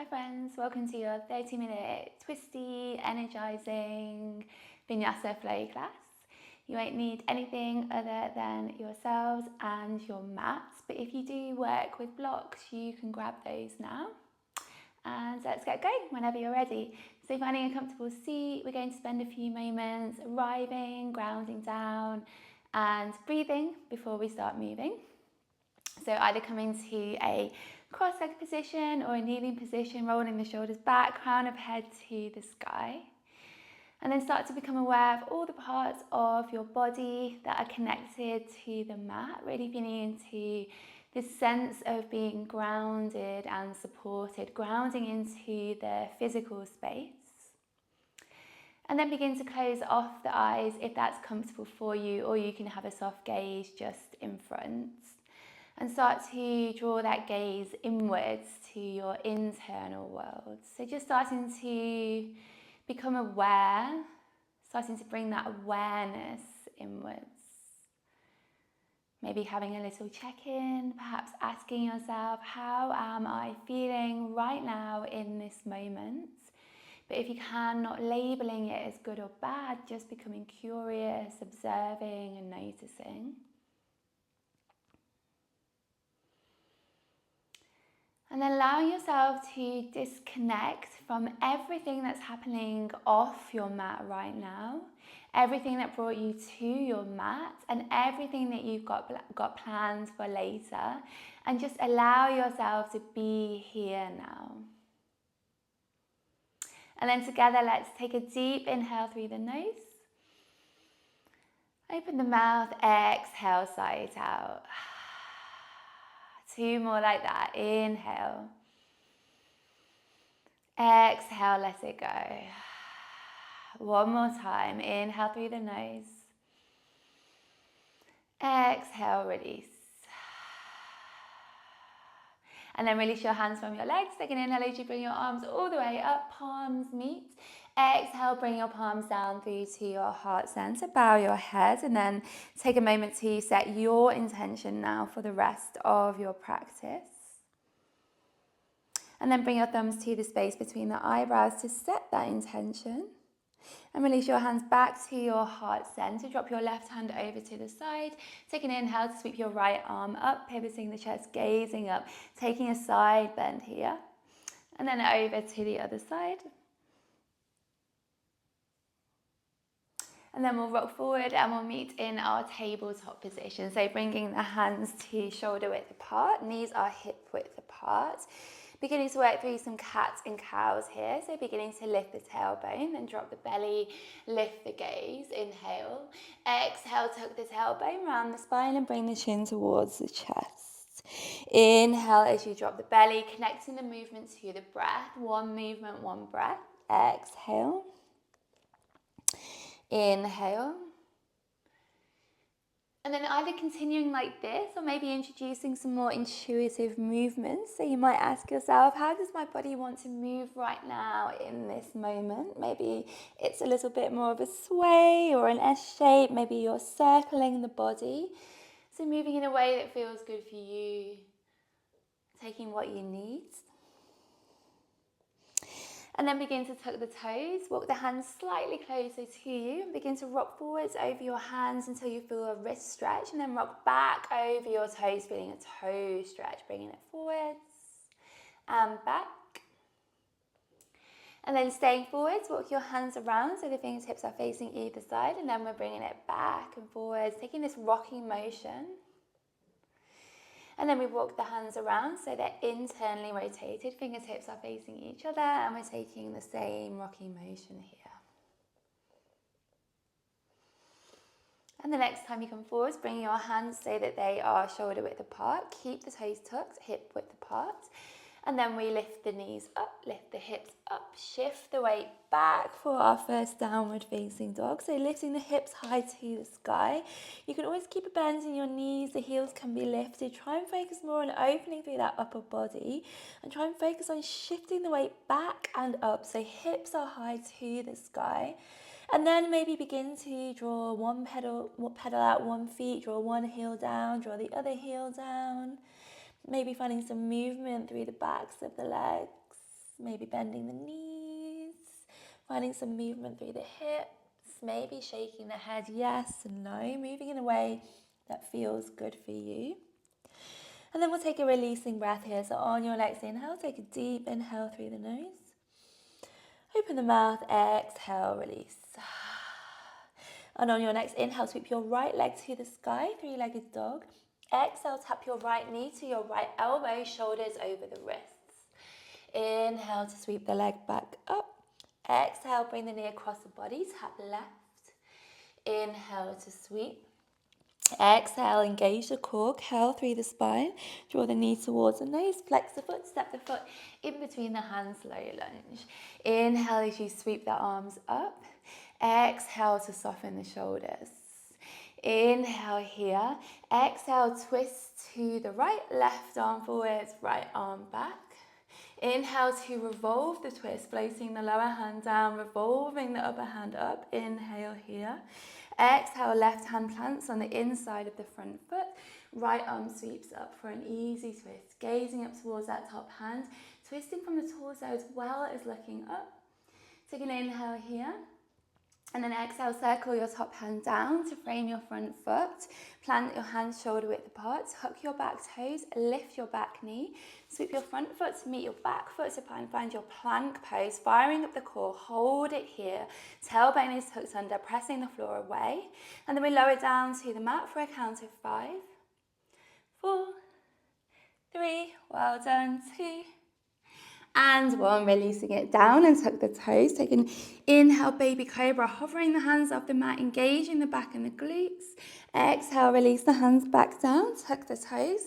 Hi friends, welcome to your 30-minute Twisty Energizing Vinyasa flow class. You won't need anything other than yourselves and your mats, but if you do work with blocks, you can grab those now. And let's get going whenever you're ready. So finding a comfortable seat, we're going to spend a few moments arriving, grounding down and breathing before we start moving. So either coming to a cross-legged position or a kneeling position, rolling the shoulders back, crown of head to the sky. And then start to become aware of all the parts of your body that are connected to the mat, really feeling into this sense of being grounded and supported, grounding into the physical space. And then begin to close off the eyes if that's comfortable for you, or you can have a soft gaze just in front. And start to draw that gaze inwards to your internal world. So just starting to become aware, starting to bring that awareness inwards. Maybe having a little check-in, perhaps asking yourself, how am I feeling right now in this moment? But if you can, not labeling it as good or bad, just becoming curious, observing and noticing. And then allowing yourself to disconnect from everything that's happening off your mat right now, everything that brought you to your mat and everything that you've got planned for later, and just allow yourself to be here now. And then together, let's take a deep inhale through the nose. Open the mouth, exhale, sigh it out. 2 more like that. Inhale. Exhale, let it go. 1 more time. Inhale through the nose. Exhale, release. And then release your hands from your legs. Take an inhale as you bring your arms all the way up, palms meet. Exhale, bring your palms down through to your heart center. Bow your head and then take a moment to set your intention now for the rest of your practice. And then bring your thumbs to the space between the eyebrows to set that intention. And release your hands back to your heart center. Drop your left hand over to the side. Take an inhale to sweep your right arm up, pivoting the chest, gazing up, taking a side bend here. And then over to the other side. And then we'll rock forward and we'll meet in our tabletop position. So bringing the hands to shoulder width apart, knees are hip width apart. Beginning to work through some cats and cows here. So beginning to lift the tailbone, then drop the belly, lift the gaze, inhale. Exhale, tuck the tailbone round the spine and bring the chin towards the chest. Inhale as you drop the belly, connecting the movement to the breath. 1 movement, 1 breath. Exhale. Inhale. And then either continuing like this or maybe introducing some more intuitive movements. So you might ask yourself, how does my body want to move right now in this moment? Maybe it's a little bit more of a sway or an S shape. Maybe you're circling the body. So moving in a way that feels good for you, taking what you need. And then begin to tuck the toes, walk the hands slightly closer to you and begin to rock forwards over your hands until you feel a wrist stretch, and then rock back over your toes, feeling a toe stretch, bringing it forwards and back. And then staying forwards, walk your hands around so the fingertips are facing either side, and then we're bringing it back and forwards, taking this rocking motion. And then we walk the hands around so they're internally rotated, fingertips are facing each other, and we're taking the same rocking motion here. And the next time you come forwards, bring your hands so that they are shoulder width apart. Keep the toes tucked, hip width apart. And then we lift the knees up, lift the hips up, shift the weight back for our first downward facing dog. So lifting the hips high to the sky. You can always keep a bend in your knees, the heels can be lifted. Try and focus more on opening through that upper body and try and focus on shifting the weight back and up. So hips are high to the sky. And then maybe begin to draw one pedal out, 1 foot, draw one heel down, draw the other heel down. Maybe finding some movement through the backs of the legs. maybe bending the knees, finding some movement through the hips, maybe shaking the head yes and no, moving in a way that feels good for you. And then we'll take a releasing breath here. So on your next inhale, take a deep inhale through the nose. Open the mouth, exhale, release. And on your next inhale, sweep your right leg to the sky, three-legged dog. Exhale, tap your right knee to your right elbow, shoulders over the wrists. Inhale to sweep the leg back up. Exhale, bring the knee across the body, tap left. Inhale to sweep. Exhale, engage the core, curl through the spine, draw the knee towards the nose, flex the foot, step the foot in between the hands, low lunge. Inhale as you sweep the arms up. Exhale to soften the shoulders. Inhale here. Exhale, twist to the right, left arm forwards, right arm back. Inhale to revolve the twist, floating the lower hand down, revolving the upper hand up. Inhale here. Exhale, left hand plants on the inside of the front foot. Right arm sweeps up for an easy twist, gazing up towards that top hand, twisting from the torso as well as looking up. Take an inhale here. And then exhale, circle your top hand down to frame your front foot. Plant your hands shoulder width apart. Tuck your back toes, lift your back knee. Sweep your front foot to meet your back foot to find your plank pose. Firing up the core, hold it here. Tailbone is tucked under, pressing the floor away. And then we lower down to the mat for a count of 5, 4, 3, well done, 2, and 1, releasing it down and tuck the toes. Take an inhale, baby cobra, hovering the hands off the mat, engaging the back and the glutes. Exhale, release the hands back down, tuck the toes.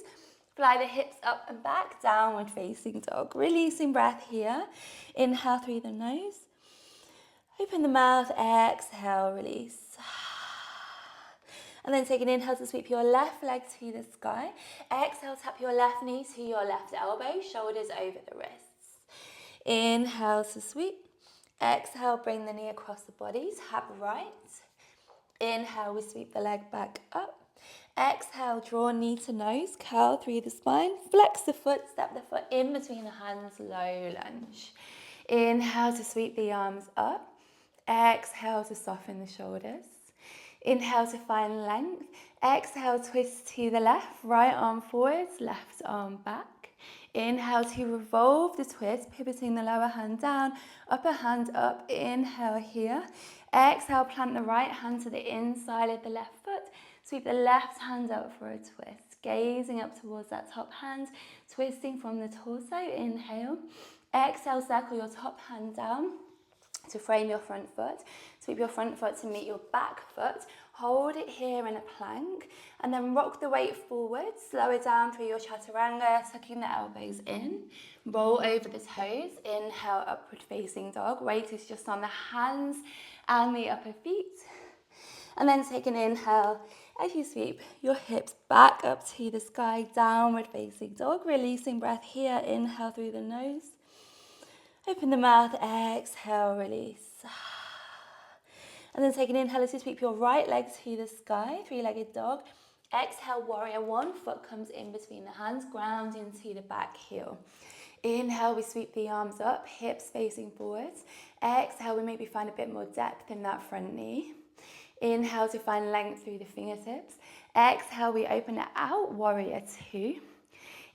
Fly the hips up and back, downward facing dog. Releasing breath here. Inhale through the nose. Open the mouth, exhale, release. And then take an inhale to sweep your left leg to the sky. Exhale, tap your left knee to your left elbow, shoulders over the wrists. Inhale to sweep. Exhale, bring the knee across the body, tap right. Inhale, we sweep the leg back up. Exhale, draw knee to nose, curl through the spine, flex the foot, step the foot in between the hands, low lunge. Inhale to sweep the arms up. Exhale to soften the shoulders. Inhale to find length. Exhale, twist to the left, right arm forwards, left arm back. Inhale to revolve the twist, pivoting the lower hand down, upper hand up. Inhale here. Exhale, plant the right hand to the inside of the left foot. Sweep the left hand up for a twist, gazing up towards that top hand, twisting from the torso. Inhale. Exhale, circle your top hand down to frame your front foot. Sweep your front foot to meet your back foot. Hold it here in a plank and then rock the weight forward. Slow it down through your chaturanga, tucking the elbows in. Roll over the toes. Inhale, upward facing dog. Weight is just on the hands and the upper feet. And then take an inhale as you sweep your hips back up to the sky, downward facing dog. Releasing breath here. Inhale through the nose. Open the mouth, exhale, release. And then take an inhale as you sweep your right leg to the sky, three-legged dog. Exhale, warrior one, foot comes in between the hands, ground into the back heel. Inhale, we sweep the arms up, hips facing forwards. Exhale, we maybe find a bit more depth in that front knee. Inhale to find length through the fingertips. Exhale, we open it out, warrior two.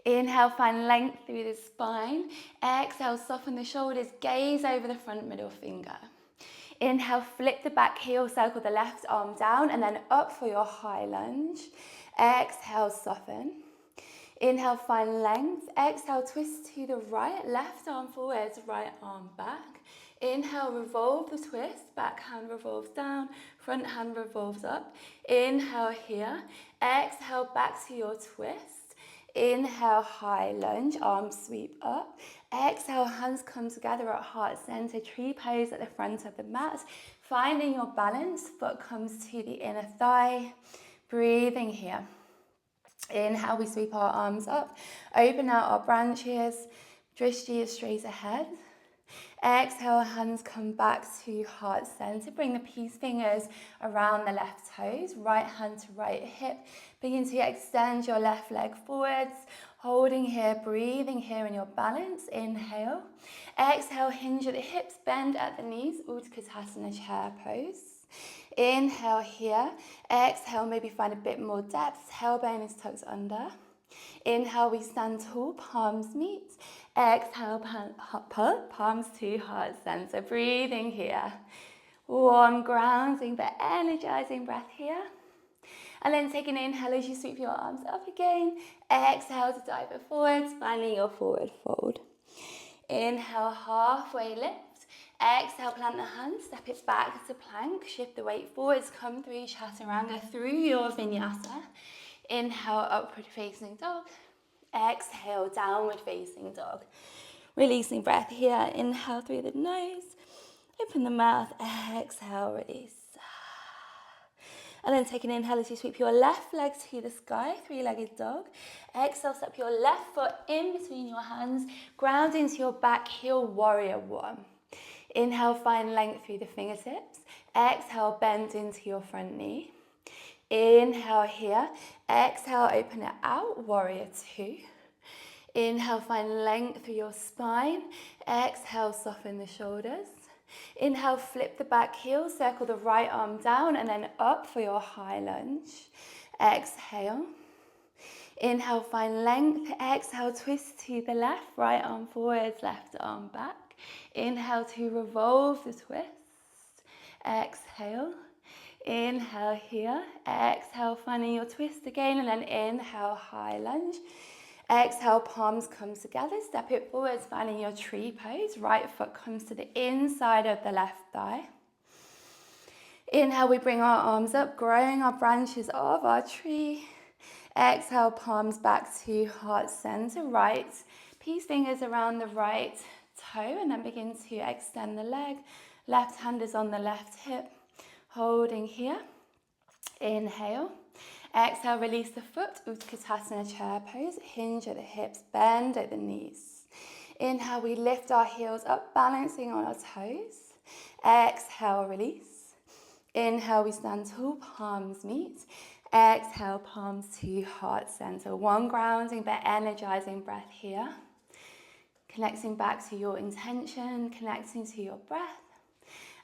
Inhale, find length through the spine. Exhale, soften the shoulders, gaze over the front middle finger. Inhale, flip the back heel, circle the left arm down and then up for your high lunge. Exhale, soften. Inhale, find length. Exhale, twist to the right, left arm forwards, right arm back. Inhale, revolve the twist, back hand revolves down, front hand revolves up. Inhale here. Exhale, back to your twist. Inhale, high lunge, arms sweep up. Exhale, hands come together at heart center, tree pose at the front of the mat. Finding your balance, foot comes to the inner thigh. Breathing here. Inhale, we sweep our arms up. Open out our branches. Drishti is straight ahead. Exhale, hands come back to heart center. Bring the peace fingers around the left toes, right hand to right hip. Begin to extend your left leg forwards, holding here, breathing here in your balance. Inhale. Exhale, hinge at the hips, bend at the knees, Utkatasana chair pose. Inhale here. Exhale, maybe find a bit more depth. Tailbone is tucked under. Inhale, we stand tall, palms meet. Exhale, palms to heart center. Breathing here. Warm, grounding, but energizing breath here. And then take an inhale as you sweep your arms up again. Exhale to dive it forwards, finding your forward fold. Inhale, halfway lift. Exhale, plant the hands, step it back to plank. Shift the weight forwards, come through chaturanga, through your vinyasa. Inhale, upward facing dog. Exhale, downward facing dog. Releasing breath here. Inhale through the nose. Open the mouth. Exhale, release. And then take an inhale as you sweep your left leg to the sky, three-legged dog. Exhale, step your left foot in between your hands, ground into your back heel, warrior one. Inhale, find length through the fingertips. Exhale, bend into your front knee. Inhale here. Exhale, open it out, warrior two. Inhale, find length through your spine. Exhale, soften the shoulders. Inhale, flip the back heel, circle the right arm down and then up for your high lunge. Exhale. Inhale, find length. Exhale, twist to the left, right arm forwards, left arm back. Inhale to revolve the twist. Exhale. Inhale here. Exhale, finding your twist again, and then inhale, high lunge. Exhale, palms come together, step it forwards, finding your tree pose. Right foot comes to the inside of the left thigh. Inhale, we bring our arms up, growing our branches of our tree. Exhale, palms back to heart center. Right, peace fingers around the right toe, and then begin to extend the leg. Left hand is on the left hip, holding here. Inhale. Exhale, release the foot, Utkatasana chair pose, hinge at the hips, bend at the knees. Inhale, we lift our heels up, balancing on our toes. Exhale, release. Inhale, we stand tall, palms meet. Exhale, palms to heart center. One grounding but energizing breath here. Connecting back to your intention, connecting to your breath.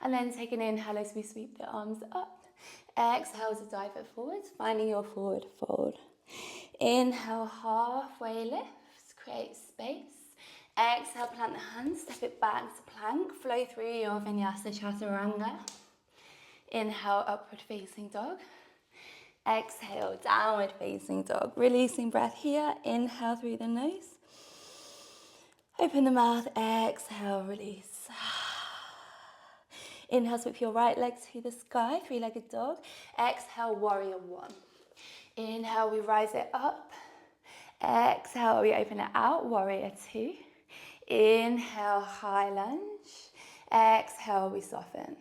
And then take an inhale as we sweep the arms up. Exhale to dive it forwards, finding your forward fold. Inhale, halfway lift, create space. Exhale, plant the hands, step it back to plank, flow through your vinyasa chaturanga. Inhale, upward facing dog. Exhale, downward facing dog. Releasing breath here, inhale through the nose. Open the mouth, exhale, release. Inhale, sweep your right leg to the sky, three-legged dog. Exhale, warrior one. Inhale, we rise it up. Exhale, we open it out, warrior two. Inhale, high lunge. Exhale, we soften.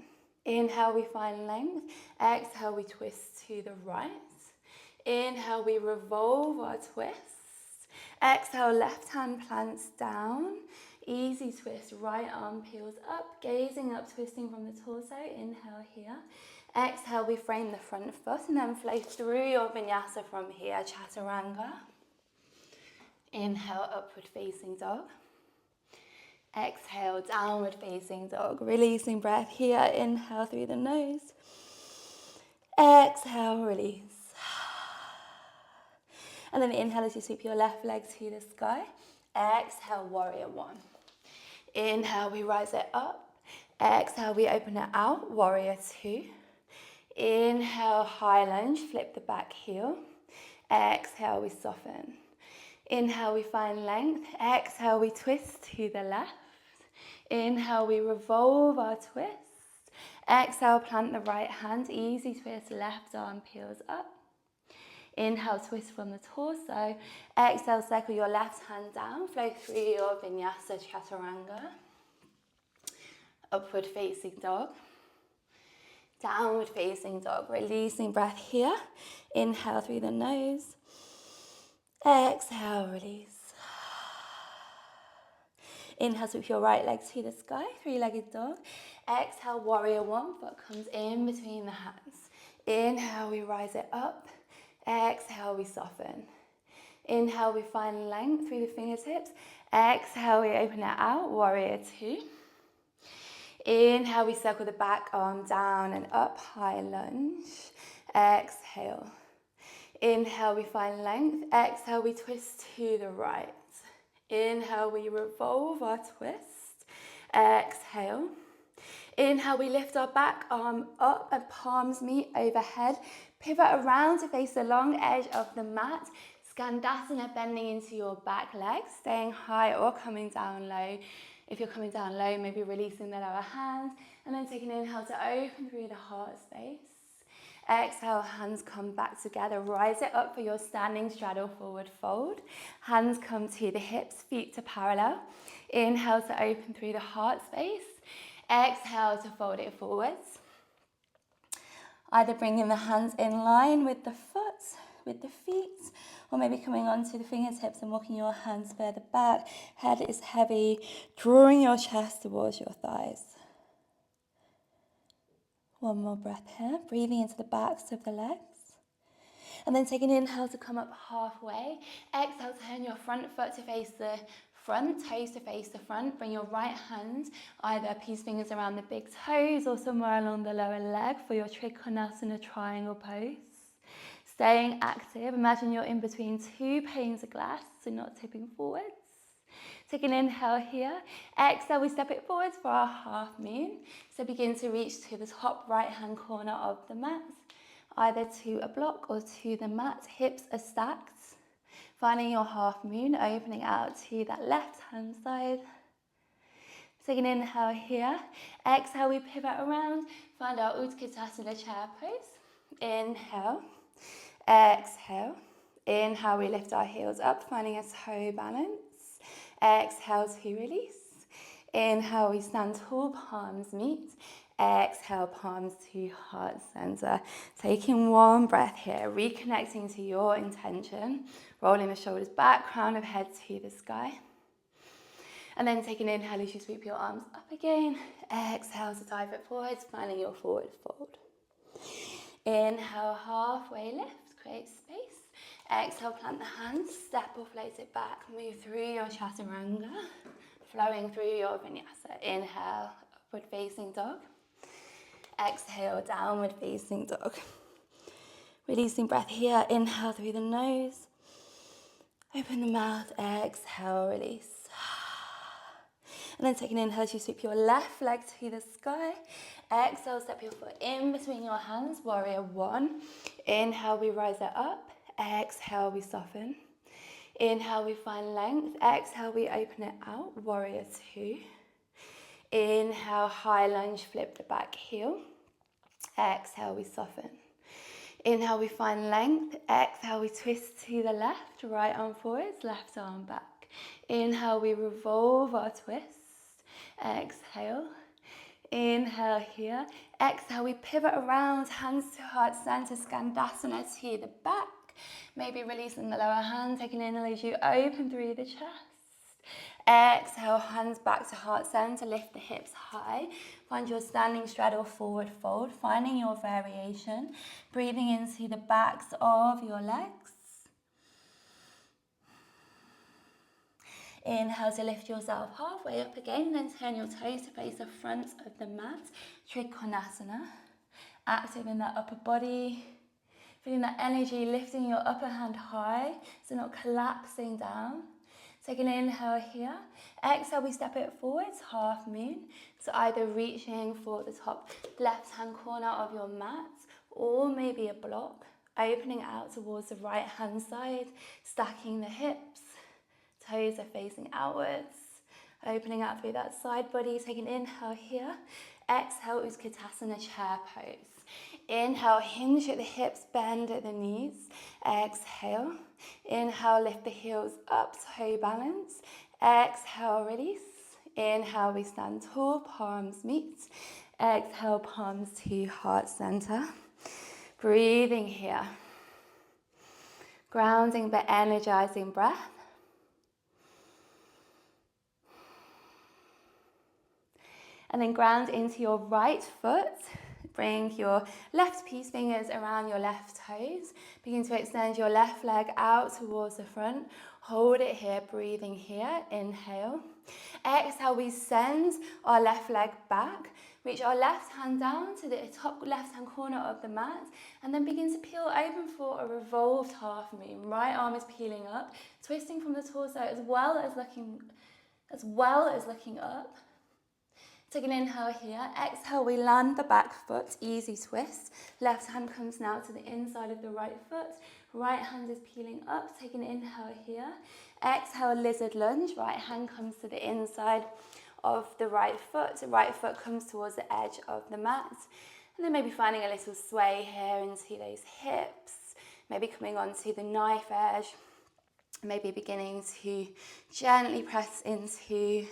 Inhale, we find length. Exhale, we twist to the right. Inhale, we revolve our twist. Exhale, left hand plants down. Easy twist, right arm peels up, gazing up, twisting from the torso. Inhale here. Exhale, we frame the front foot and then flow through your vinyasa from here, chaturanga. Inhale, upward facing dog. Exhale, downward facing dog. Releasing breath here. Inhale through the nose. Exhale, release. And then inhale as you sweep your left leg to the sky. Exhale, warrior one. Inhale, we rise it up. Exhale, we open it out, warrior two. Inhale, high lunge, flip the back heel. Exhale, we soften. Inhale, we find length. Exhale, we twist to the left. Inhale, we revolve our twist. Exhale, plant the right hand, easy twist, left arm peels up. Inhale, twist from the torso. Exhale, circle your left hand down, flow through your vinyasa chaturanga. Upward facing dog. Downward facing dog, releasing breath here. Inhale through the nose. Exhale, release. Inhale, sweep your right leg to the sky, three-legged dog. Exhale, warrior one, foot comes in between the hands. Inhale, we rise it up. Exhale, we soften. Inhale, we find length through the fingertips. Exhale, we open it out, warrior two. Inhale, we circle the back arm down and up, high lunge. Exhale. Inhale, we find length. Exhale, we twist to the right. Inhale, we revolve our twist. Exhale. Inhale, we lift our back arm up and palms meet overhead. Pivot around to face the long edge of the mat. Skandasana, bending into your back leg, staying high or coming down low. If you're coming down low, maybe releasing the lower hands. And then take an inhale to open through the heart space. Exhale, hands come back together. Rise it up for your standing straddle forward fold. Hands come to the hips, feet to parallel. Inhale to open through the heart space. Exhale to fold it forwards. Either bringing the hands in line with the foot, with the feet, or maybe coming onto the fingertips and walking your hands further back. Head is heavy, drawing your chest towards your thighs. One more breath here, breathing into the backs of the legs. And then take an inhale to come up halfway. Exhale, turn your front foot to face the front, toes to face the front. Bring your right hand, either peace fingers around the big toes or somewhere along the lower leg for your Trikonasana triangle pose. Staying active, imagine you're in between two panes of glass, so not tipping forwards. Take an inhale here. Exhale, we step it forwards for our half moon. So begin to reach to the top right-hand corner of the mat, either to a block or to the mat. Hips are stacked. Finding your half moon, opening out to that left-hand side. Take an inhale here. Exhale, we pivot around. Find our Utkatasana chair pose. Inhale. Exhale. Inhale, we lift our heels up, finding a toe balance. Exhale to release. Inhale, we stand tall, palms meet. Exhale, palms to heart center. Taking one breath here, reconnecting to your intention. Rolling the shoulders back, crown of head to the sky. And then take an inhale as you sweep your arms up again. Exhale to dive it forwards, finding your forward fold. Inhale, halfway lift, create space. Exhale, plant the hands, step or float it back. Move through your chaturanga, flowing through your vinyasa. Inhale, upward facing dog. Exhale, downward facing dog. Releasing breath here. Inhale through the nose. Open the mouth. Exhale, release. And then take an inhale as you sweep your left leg to the sky. Exhale, step your foot in between your hands. Warrior one. Inhale, we rise it up. Exhale, we soften. Inhale, we find length. Exhale, we open it out. Warrior two. Inhale, high lunge, flip the back heel. Exhale, we soften. Inhale, we find length. Exhale, we twist to the left. Right arm forwards, left arm back. Inhale, we revolve our twist. Exhale. Inhale here. Exhale, we pivot around, hands to heart center, Skandasana to the back. Maybe releasing the lower hand, taking an inhale as you open through the chest. Exhale, hands back to heart center, lift the hips high. Find your standing straddle forward fold, finding your variation. Breathing into the backs of your legs. Inhale to lift yourself halfway up again, then turn your toes to face the front of the mat. Trikonasana. Active in that upper body. Feeling that energy, lifting your upper hand high, so not collapsing down. Take an inhale here. Exhale, we step it forwards, half moon. So either reaching for the top left-hand corner of your mat, or maybe a block. Opening out towards the right-hand side, stacking the hips. Toes are facing outwards. Opening out through that side body. Take an inhale here. Exhale, Utkatasana chair pose. Inhale, hinge at the hips, bend at the knees. Exhale. Inhale, lift the heels up, toe balance. Exhale, release. Inhale, we stand tall, palms meet. Exhale, palms to heart center. Breathing here. Grounding but energizing breath. And then ground into your right foot. Bring your left peace fingers around your left toes. Begin to extend your left leg out towards the front. Hold it here, breathing here. Inhale. Exhale, we send our left leg back. Reach our left hand down to the top left hand corner of the mat. And then begin to peel open for a revolved half moon. Right arm is peeling up, twisting from the torso as well as looking up. Take an inhale here. Exhale, we land the back foot, easy twist. Left hand comes now to the inside of the right foot. Right hand is peeling up. Take an inhale here. Exhale, lizard lunge. Right hand comes to the inside of the right foot. The right foot comes towards the edge of the mat. And then maybe finding a little sway here into those hips. Maybe coming onto the knife edge. Maybe beginning to gently press into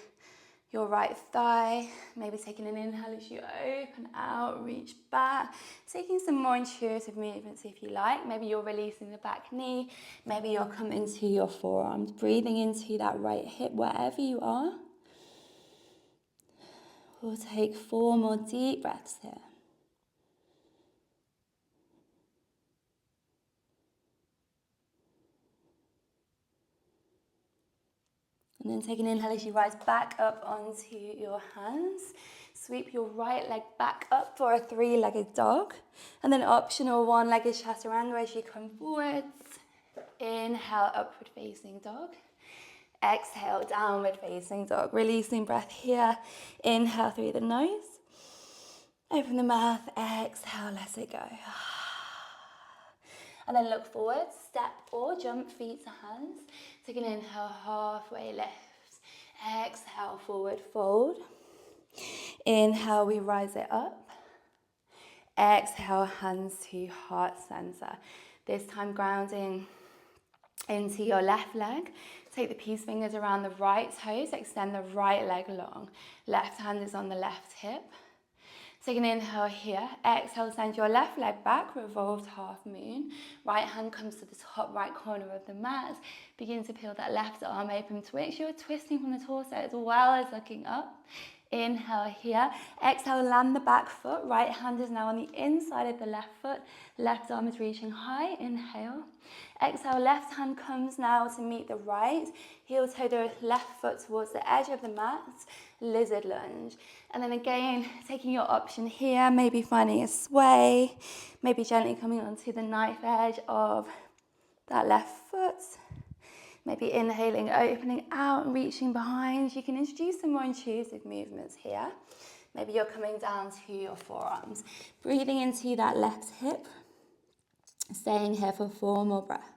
your right thigh. Maybe taking an inhale as you open out, reach back. Taking some more intuitive movements if you like. Maybe you're releasing the back knee. Maybe you're coming to your forearms. Breathing into that right hip wherever you are. We'll take 4 more deep breaths here. And then take an inhale as you rise back up onto your hands. Sweep your right leg back up for a 3-legged dog. And then optional 1-legged chaturanga as you come forwards. Inhale, upward facing dog. Exhale, downward facing dog. Releasing breath here. Inhale through the nose. Open the mouth. Exhale, let it go. And then look forward, step or jump, feet to hands. Take an inhale, halfway lift. Exhale, forward fold. Inhale, we rise it up. Exhale, hands to heart center. This time grounding into your left leg. Take the peace fingers around the right toes. Extend the right leg long. Left hand is on the left hip. Take an inhale here. Exhale, send your left leg back, revolved half moon. Right hand comes to the top right corner of the mat. Begin to peel that left arm open to make sure you're twisting from the torso as well as looking up. Inhale here. Exhale, land the back foot. Right hand is now on the inside of the left foot. Left arm is reaching high. Inhale. Exhale, left hand comes now to meet the right. Heel toe the left foot towards the edge of the mat. Lizard lunge. And then again, taking your option here, maybe finding a sway. Maybe gently coming onto the knife edge of that left foot. Maybe inhaling, opening out and reaching behind. You can introduce some more intuitive movements here. Maybe you're coming down to your forearms. Breathing into that left hip. Staying here for 4 more breaths.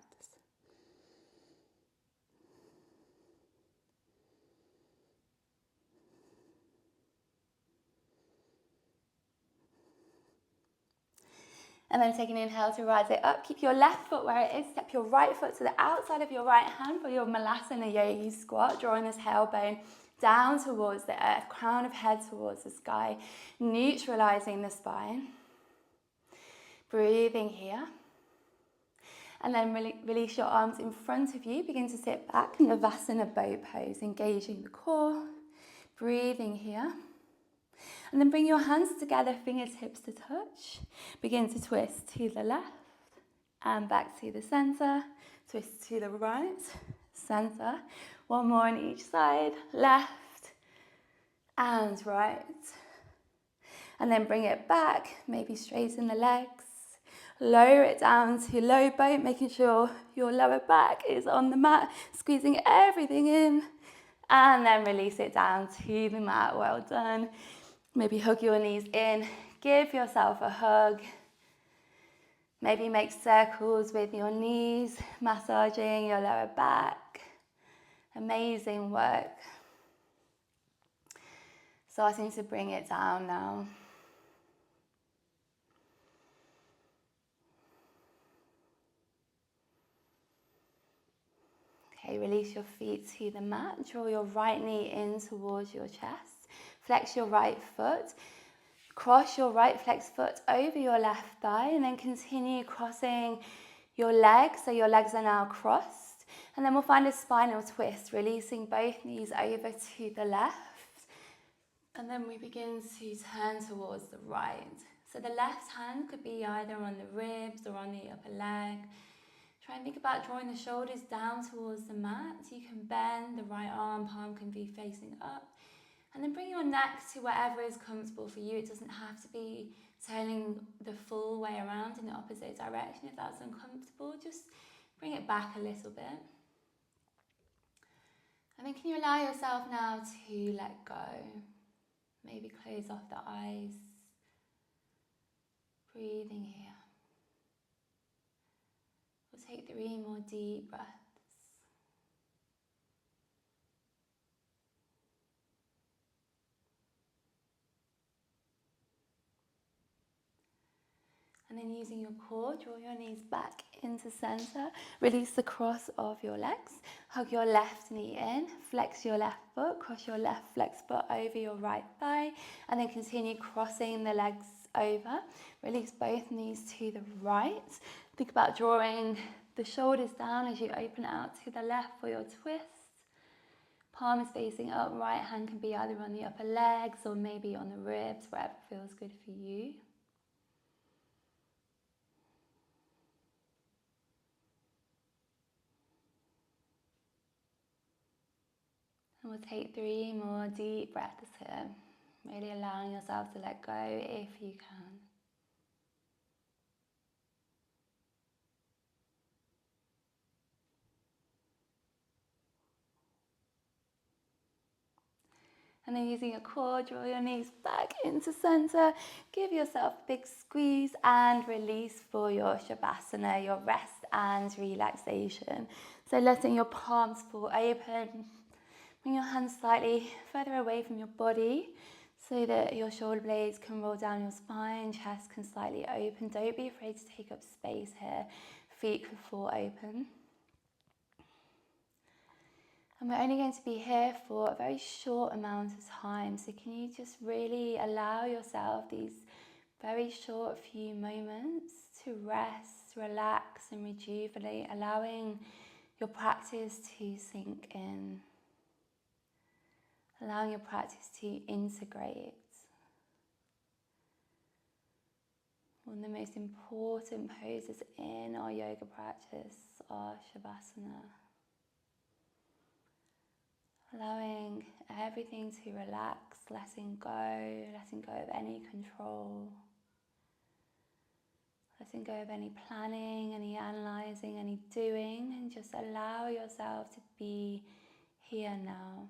And then take an inhale to rise it up. Keep your left foot where it is. Step your right foot to the outside of your right hand for your Malasana Yogi squat. Drawing this tailbone down towards the earth. Crown of head towards the sky. Neutralizing the spine. Breathing here. And then release your arms in front of you. Begin to sit back in Navasana boat pose. Engaging the core. Breathing here. And then bring your hands together, fingertips to touch. Begin to twist to the left and back to the center. Twist to the right, center. 1 more on each side, left and right. And then bring it back, maybe straighten the legs. Lower it down to low boat, making sure your lower back is on the mat, squeezing everything in. And then release it down to the mat, well done. Maybe hug your knees in, give yourself a hug. Maybe make circles with your knees, massaging your lower back. Amazing work. Starting to bring it down now. Okay, release your feet to the mat. Draw your right knee in towards your chest. Flex your right foot. Cross your right flexed foot over your left thigh and then continue crossing your legs. So your legs are now crossed. And then we'll find a spinal twist, releasing both knees over to the left. And then we begin to turn towards the right. So the left hand could be either on the ribs or on the upper leg. Try and think about drawing the shoulders down towards the mat. You can bend, the right arm, palm can be facing up. And then bring your neck to wherever is comfortable for you. It doesn't have to be turning the full way around in the opposite direction. If that's uncomfortable, just bring it back a little bit. And then can you allow yourself now to let go? Maybe close off the eyes. Breathing here. We'll take 3 more deep breaths. And then using your core, draw your knees back into center. Release the cross of your legs. Hug your left knee in. Flex your left foot. Cross your left flex foot over your right thigh. And then continue crossing the legs over. Release both knees to the right. Think about drawing the shoulders down as you open out to the left for your twist. Palm is facing up. Right hand can be either on the upper legs or maybe on the ribs, wherever feels good for you. And we'll take 3 more deep breaths here, really allowing yourself to let go if you can. And then using your core, draw your knees back into center. Give yourself a big squeeze and release for your Shavasana, your rest and relaxation. So letting your palms fall open. Bring your hands slightly further away from your body so that your shoulder blades can roll down your spine, chest can slightly open. Don't be afraid to take up space here. Feet can fall open. And we're only going to be here for a very short amount of time. So can you just really allow yourself these very short few moments to rest, relax and rejuvenate, allowing your practice to sink in. Allowing your practice to integrate. One of the most important poses in our yoga practice are Shavasana. Allowing everything to relax, letting go of any control, letting go of any planning, any analysing, any doing, and just allow yourself to be here now.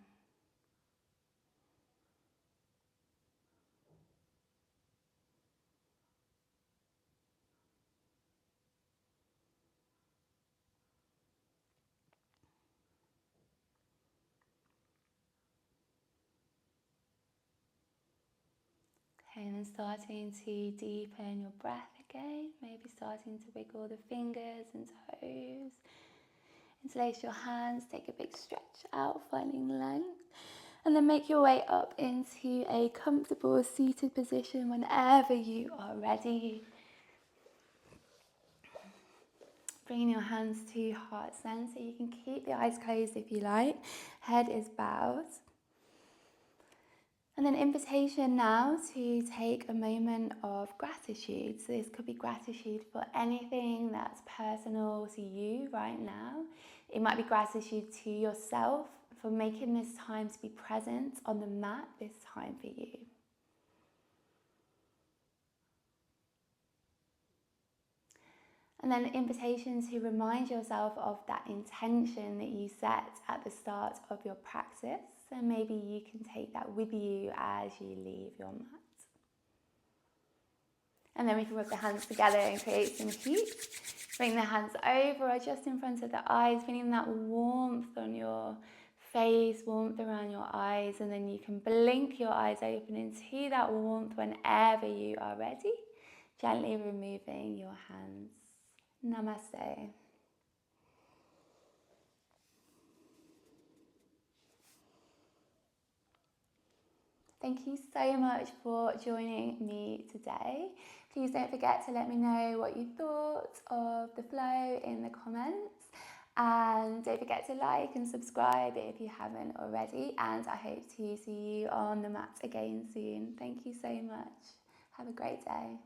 Okay, and then starting to deepen your breath again, maybe starting to wiggle the fingers and toes. Interlace your hands, take a big stretch out, finding length. And then make your way up into a comfortable seated position whenever you are ready. Bringing your hands to heart center. You can keep the eyes closed if you like. Head is bowed. And then invitation now to take a moment of gratitude. So this could be gratitude for anything that's personal to you right now. It might be gratitude to yourself for making this time to be present on the mat this time for you. And then invitation to remind yourself of that intention that you set at the start of your practice. So maybe you can take that with you as you leave your mat. And then we can rub the hands together and create some heat. Bring the hands over or just in front of the eyes, feeling that warmth on your face, warmth around your eyes. And then you can blink your eyes open into that warmth whenever you are ready. Gently removing your hands. Namaste. Thank you so much for joining me today. Please don't forget to let me know what you thought of the flow in the comments. And don't forget to like and subscribe if you haven't already. And I hope to see you on the mat again soon. Thank you so much. Have a great day.